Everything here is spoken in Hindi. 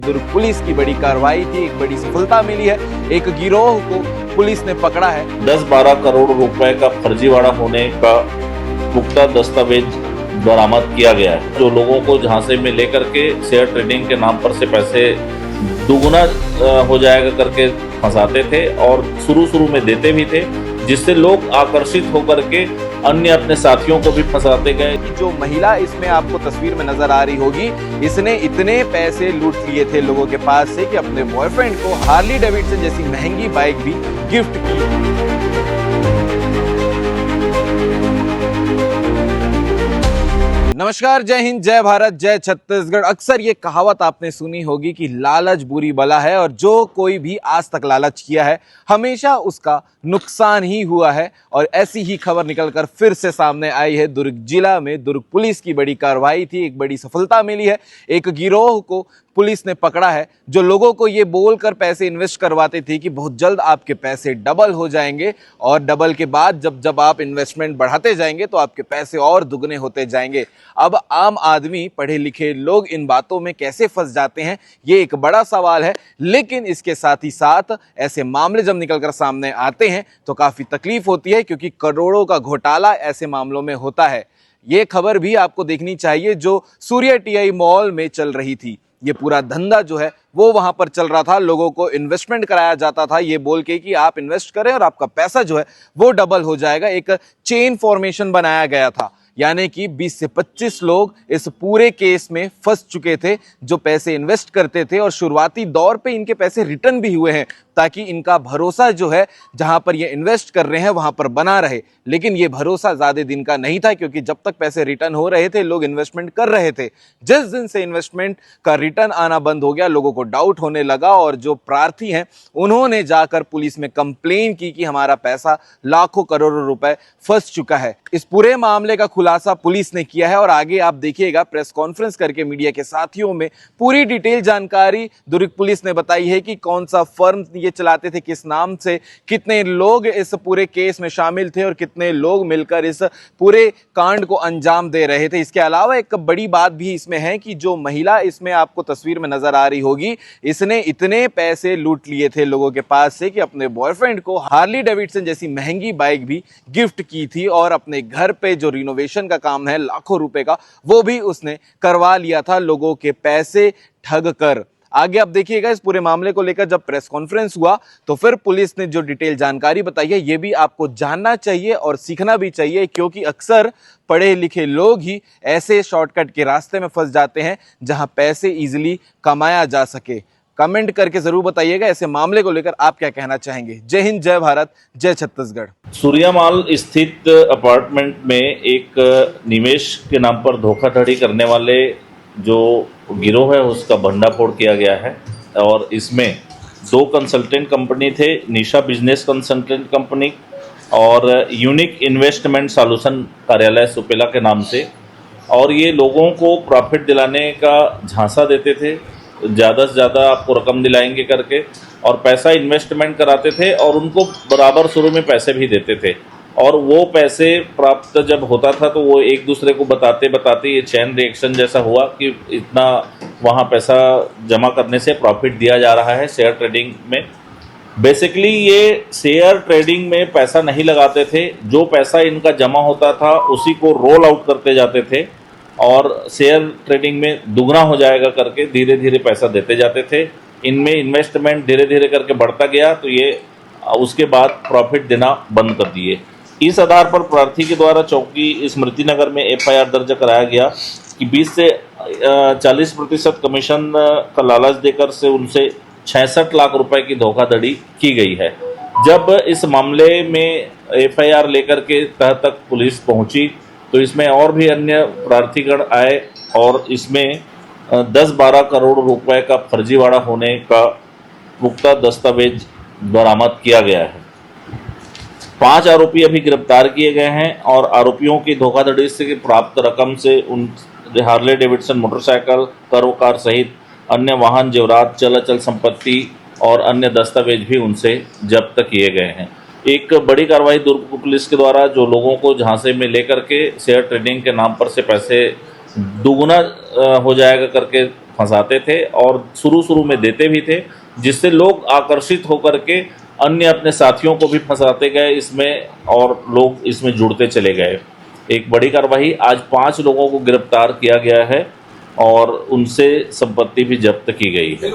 दुर्ग पुलिस की बड़ी कार्रवाई थी, एक बड़ी सफलता मिली है। एक गिरोह को पुलिस ने पकड़ा है। 10-12 करोड़ रुपए का फर्जीवाड़ा होने का पुख्ता दस्तावेज बरामद किया गया है। जो लोगों को झांसे में लेकर के शेयर ट्रेडिंग के नाम पर से पैसे दुगुना हो जाएगा करके फंसाते थे और शुरू में देते भी थे, जिससे लोग आकर्षित होकर के अन्य अपने साथियों को भी फंसाते गए। जो महिला इसमें आपको तस्वीर में नजर आ रही होगी, इसने इतने पैसे लूट लिए थे लोगों के पास से कि अपने बॉयफ्रेंड को हार्ली डेविडसन जैसी महंगी बाइक भी गिफ्ट की। नमस्कार, जय हिंद, जय भारत, जय छत्तीसगढ़। अक्सर ये कहावत आपने सुनी होगी कि लालच बुरी बला है और जो कोई भी आज तक लालच किया है हमेशा उसका नुकसान ही हुआ है। और ऐसी ही खबर निकलकर फिर से सामने आई है। दुर्ग जिला में दुर्ग पुलिस की बड़ी कार्रवाई थी, एक बड़ी सफलता मिली है। एक गिरोह को पुलिस ने पकड़ा है जो लोगों को ये बोलकर पैसे इन्वेस्ट करवाते थे कि बहुत जल्द आपके पैसे डबल हो जाएंगे और डबल के बाद जब आप इन्वेस्टमेंट बढ़ाते जाएंगे तो आपके पैसे और दुगने होते जाएंगे। अब आम आदमी, पढ़े लिखे लोग इन बातों में कैसे फंस जाते हैं, ये एक बड़ा सवाल है। लेकिन इसके साथ ही साथ ऐसे मामले जब निकलकर सामने आते हैं तो काफी तकलीफ होती है, क्योंकि करोड़ों का घोटाला ऐसे मामलों में होता है। ये खबर भी आपको देखनी चाहिए जो सूर्य टीआई मॉल में चल रही थी। ये पूरा धंधा जो है वो वहां पर चल रहा था। लोगों को इन्वेस्टमेंट कराया जाता था ये बोल के कि आप इन्वेस्ट करें और आपका पैसा जो है वो डबल हो जाएगा। एक चेन फॉर्मेशन बनाया गया था, यानी कि 20 से 25 लोग इस पूरे केस में फंस चुके थे जो पैसे इन्वेस्ट करते थे। और शुरुआती दौर पे इनके पैसे रिटर्न भी हुए हैं ताकि इनका भरोसा जो है जहां पर ये इन्वेस्ट कर रहे हैं वहां पर बना रहे। लेकिन ये भरोसा ज्यादा दिन का नहीं था, क्योंकि जब तक पैसे रिटर्न हो रहे थे लोग इन्वेस्टमेंट कर रहे थे। जिस दिन से इन्वेस्टमेंट का रिटर्न आना बंद हो गया, लोगों को डाउट होने लगा और जो प्रार्थी हैं उन्होंने जाकर पुलिस में कंप्लेन की कि हमारा पैसा लाखों करोड़ों रुपए फंस चुका है। इस पूरे मामले का खुलासा पुलिस ने किया है और आगे आप देखिएगा प्रेस कॉन्फ्रेंस करके मीडिया के साथियों में पूरी डिटेल जानकारी दुर्ग पुलिस ने बताई है कि कौन सा फर्म ये चलाते थे, किस नाम से, कितने लोग इस पूरे केस में शामिल थे और कितने लोग मिलकर इस पूरे कांड को अंजाम दे रहे थे। इसके अलावा एक बड़ी बात भी इसमें है कि जो महिला इसमें आपको तस्वीर में नजर आ रही होगी, इसने इतने पैसे लूट लिए थे लोगों के पास से कि अपने बॉयफ्रेंड को हार्ली डेविडसन जैसी महंगी बाइक भी गिफ्ट की थी और अपने घर पे जो रिनोवेशन का काम है लाखों रुपए का, वो भी उसने करवा लिया था लोगों के पैसे ठग कर। आगे आप देखिएगा इस पूरे मामले को लेकर जब प्रेस कॉन्फ्रेंस हुआ तो फिर पुलिस ने जो डिटेल जानकारी बताई है ये भी आपको जानना चाहिए और सीखना भी चाहिए, क्योंकि अक्सर पढ़े लिखे लोग ही ऐसे शॉर्टकट के रास्ते में फंस जाते हैं जहां पैसे इजीली कमाया जा सके। कमेंट करके जरूर बताइएगा ऐसे मामले को लेकर आप क्या कहना चाहेंगे। जय हिंद, जय भारत, जय छत्तीसगढ़। सूर्या मॉल स्थित अपार्टमेंट में एक निवेश के नाम पर धोखाधड़ी करने वाले जो गिरोह है उसका भंडाफोड़ किया गया है। और इसमें 2 कंसल्टेंट कंपनी थे, निशा बिजनेस कंसल्टेंट कंपनी और यूनिक इन्वेस्टमेंट सॉल्यूशन कार्यालय सुपेला के नाम से। और ये लोगों को प्रॉफिट दिलाने का झांसा देते थे, ज़्यादा से ज़्यादा आपको रकम दिलाएंगे करके, और पैसा इन्वेस्टमेंट कराते थे और उनको बराबर शुरू में पैसे भी देते थे। और वो पैसे प्राप्त जब होता था तो वो एक दूसरे को बताते बताते ये चैन रिएक्शन जैसा हुआ कि इतना वहाँ पैसा जमा करने से प्रॉफिट दिया जा रहा है शेयर ट्रेडिंग में। बेसिकली ये शेयर ट्रेडिंग में पैसा नहीं लगाते थे, जो पैसा इनका जमा होता था उसी को रोल आउट करते जाते थे और शेयर ट्रेडिंग में दुगना हो जाएगा करके धीरे धीरे पैसा देते जाते थे। इनमें इन्वेस्टमेंट धीरे धीरे करके बढ़ता गया तो ये उसके बाद प्रॉफिट देना बंद कर दिए। इस आधार पर प्रार्थी के द्वारा चौकी स्मृति नगर में एफआईआर दर्ज कराया गया कि 20 से 40% कमीशन का लालच देकर से उनसे 66 लाख रुपए की धोखाधड़ी की गई है। जब इस मामले में एफआईआर लेकर के तह तक पुलिस पहुंची तो इसमें और भी अन्य प्रार्थीगण आए और इसमें 10-12 करोड़ रुपए का फर्जीवाड़ा होने का पुख्ता दस्तावेज बरामद किया गया है। 5 आरोपी अभी गिरफ्तार किए गए हैं और आरोपियों की धोखाधड़ी से प्राप्त रकम से उन हार्ले डेविडसन मोटरसाइकिल, कार सहित अन्य वाहन, जेवरात, चल अचल संपत्ति और अन्य दस्तावेज भी उनसे जब्त किए गए हैं। एक बड़ी कार्रवाई दुर्ग पुलिस के द्वारा जो लोगों को झांसे में लेकर के शेयर ट्रेडिंग के नाम पर से पैसे दुगुना हो जाएगा करके फंसाते थे और शुरू में देते भी थे, जिससे लोग आकर्षित होकर के अन्य अपने साथियों को भी फंसाते गए इसमें और लोग इसमें जुड़ते चले गए। एक बड़ी कार्रवाई, आज 5 लोगों को गिरफ्तार किया गया है और उनसे संपत्ति भी जब्त की गई है।